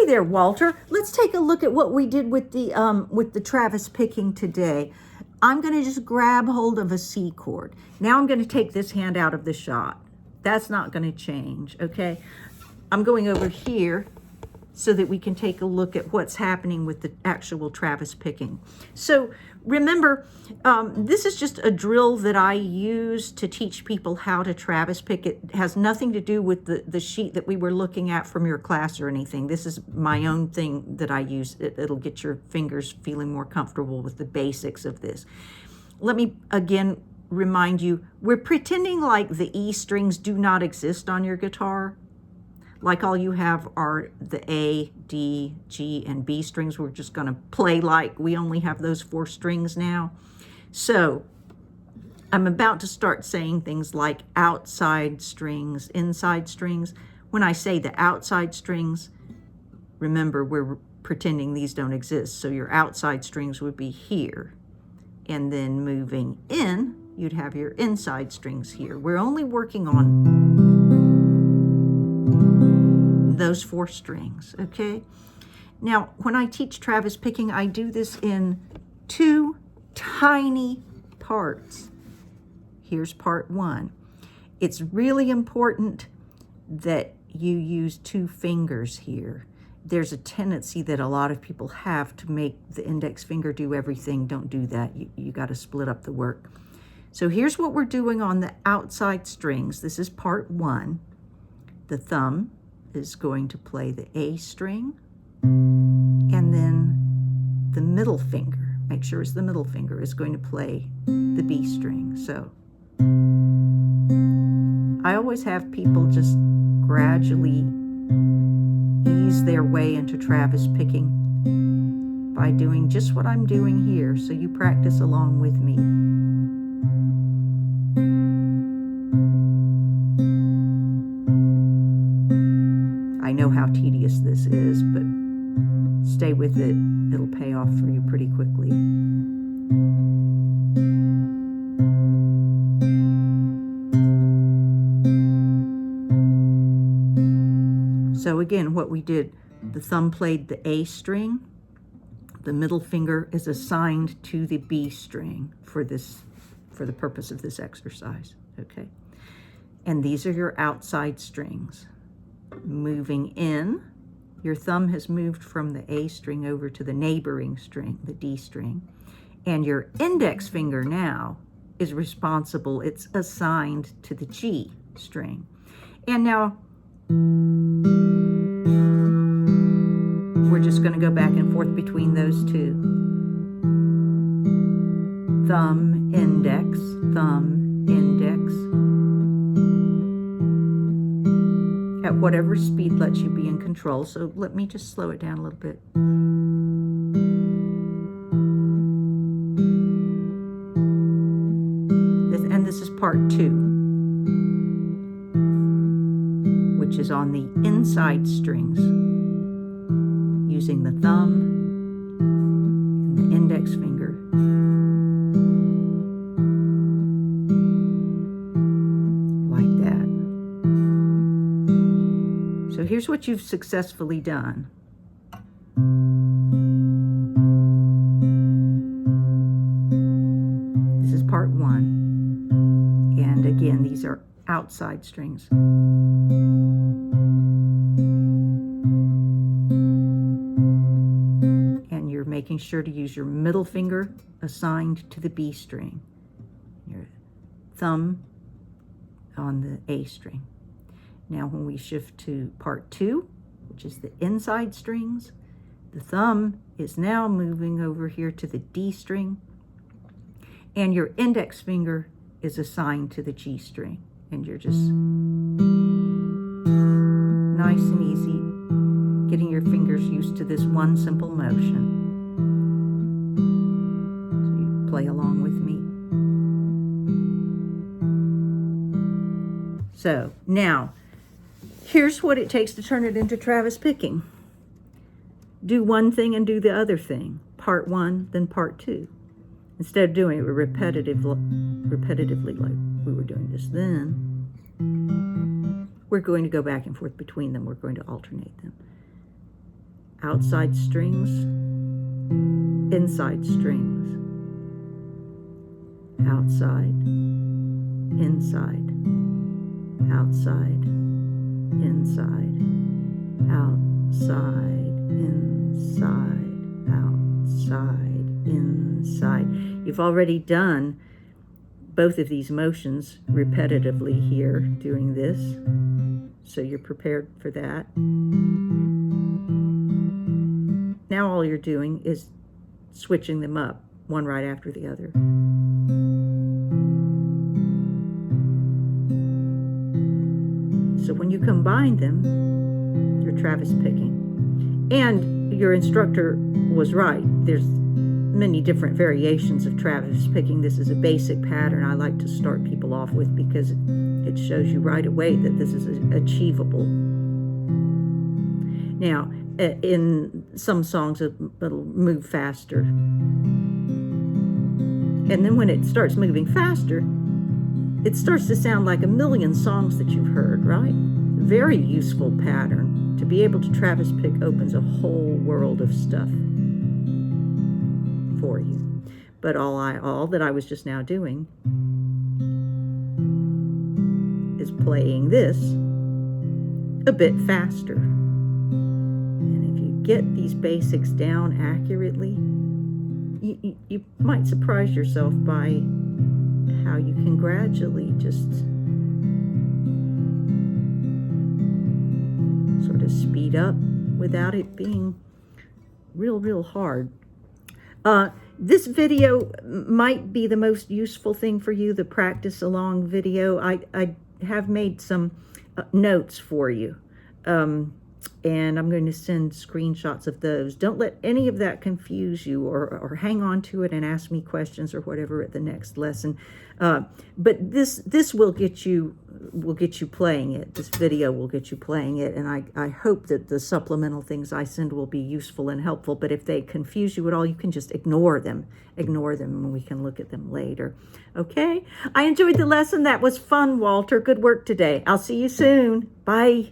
there, Walter. Let's take a look at what we did with the Travis picking today. I'm going to just grab hold of a C chord. Now I'm going to take this hand out of the shot. That's not going to change, okay? I'm going over here so that we can take a look at what's happening with the actual Travis picking. So remember, this is just a drill that I use to teach people how to Travis pick. It has nothing to do with the sheet that we were looking at from your class or anything. This is my own thing that I use. It'll get your fingers feeling more comfortable with the basics of this. Let me again remind you, we're pretending like the E strings do not exist on your guitar. Like all you have are the A, D, G, and B strings. We're just going to play like we only have those 4 strings now. So I'm about to start saying things like outside strings, inside strings. When I say the outside strings, remember we're pretending these don't exist. So your outside strings would be here. And then moving in, you'd have your inside strings here. We're only working on those 4 strings, okay? Now, when I teach Travis picking, I do this in 2 tiny parts. Here's part 1. It's really important that you use 2 fingers here. There's a tendency that a lot of people have to make the index finger do everything. Don't do that. You got to split up the work. So here's what we're doing on the outside strings. This is part 1. The thumb is going to play the A string, and then the middle finger, make sure it's the middle finger, is going to play the B string. So I always have people just gradually ease their way into Travis picking by doing just what I'm doing here, so you practice along with me. I know how tedious this is, but stay with it. It'll pay off for you pretty quickly. So again, what we did, the thumb played the A string. The middle finger is assigned to the B string for the purpose of this exercise, okay? And these are your outside strings. Moving in, your thumb has moved from the A string over to the neighboring string, the D string, and your index finger now is responsible. It's assigned to the G string. And now we're just going to go back and forth between those 2. Thumb, index, thumb, index. At whatever speed lets you be in control. So let me just slow it down a little bit. This is part 2, which is on the inside strings, using the thumb and the index finger. Like that. So here's what you've successfully done. This is part 1. And again, these are outside strings. And you're making sure to use your middle finger assigned to the B string. Your thumb on the A string. Now when we shift to part 2, which is the inside strings, the thumb is now moving over here to the D string, and your index finger is assigned to the G string. And you're just nice and easy, getting your fingers used to this one simple motion. So you play along with me. So now, here's what it takes to turn it into Travis picking. Do one thing and do the other thing. Part 1, then part 2. Instead of doing it repetitively like we were doing just then, we're going to go back and forth between them. We're going to alternate them. outside strings, inside strings, outside, inside, outside, inside, outside, inside, outside, inside. You've already done both of these motions repetitively here doing this, so you're prepared for that. Now all you're doing is switching them up, one right after the other. So when you combine them, you're Travis picking. And your instructor was right. There's many different variations of Travis picking. This is a basic pattern I like to start people off with because it shows you right away that this is achievable. Now, in some songs, it'll move faster. And then when it starts moving faster, it starts to sound like a million songs that you've heard, right? Very useful pattern. To be able to Travis pick opens a whole world of stuff for you. But all that I was just now doing is playing this a bit faster. And if you get these basics down accurately, you might surprise yourself by how you can gradually just sort of speed up without it being real hard. This video might be the most useful thing for you, the practice along video. I have made some notes for you, and I'm going to send screenshots of those. Don't let any of that confuse you or hang on to it and ask me questions or whatever at the next lesson. But this will get you playing it. This video will get you playing it, and I hope that the supplemental things I send will be useful and helpful. But if they confuse you at all, you can just ignore them, and we can look at them later. Okay? I enjoyed the lesson. That was fun, Walter. Good work today. I'll see you soon. Bye.